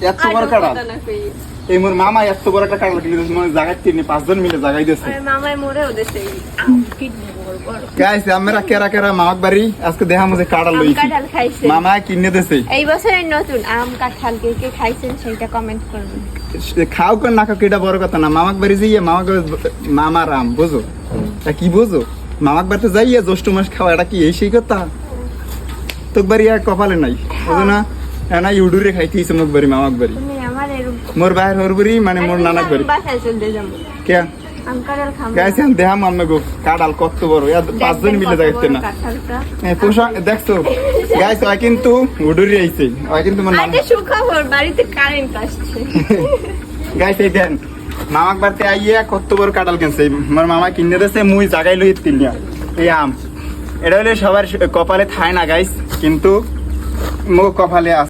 এত বড় কাঁড়াল এই মোর মামা এত বড় একটা কাঁড়াল কিনে দিয়েছে মানে জায়গায় তিনি 5 জন মিলে জায়গায় দিয়েছে মামায় মোরেও দেছে গাইস আমরা কেরা কেরা মামাক বাড়ি আজকে দেখামু যে কাঁড়াল লইছি কাঁঠাল খাইছে মামা কিনে দিয়েছে এই বছরের নতুন আম কাঁঠাল কে কে খাইছেন সেটা কমেন্ট করবেন খাও কোন না খাও এটা বড় কথা না মামাক বাড়ি যাইয়ে মামার আম বুঝো তা কি বুঝো মামাক বাড়িতে যাইয়ে জ্যৈষ্ঠ মাস খাওয়া এটা কি এই সেই কথা তোর বাড়ি আর কপালে নাই বুঝো না না ইউডুরে খাইতেইছে মোক বাড়ি মামাক বাড়ি তুমি আমার এরকম মোর বাইর হর বাড়ি মানে মোর নানাক বাড়ি বাসায় চলে যাবো কে আম কাঁঠাল খাবো গাইস আমি দেখাম আমি গো কাঁড়াল কত বড় 5 জন মিলে যাইতে না কাঁঠালটা পোষা দেখছো গাইস ওই কিন্তু উডুরি আইছে ওই কিন্তু মোর নানা আজকে সুখবর বাড়িতে কারেন্ট আসছে গাইস এই দেন মামাক বাড়িতে আইয়া কত বড় কাঁঠাল কিনছে মোর মামা কিনে দিয়েছে মুই জাগাই লই তিনিয়া এই আম এটা হলে সবার কপালে থায় না গাইস কিন্তু মো কপালে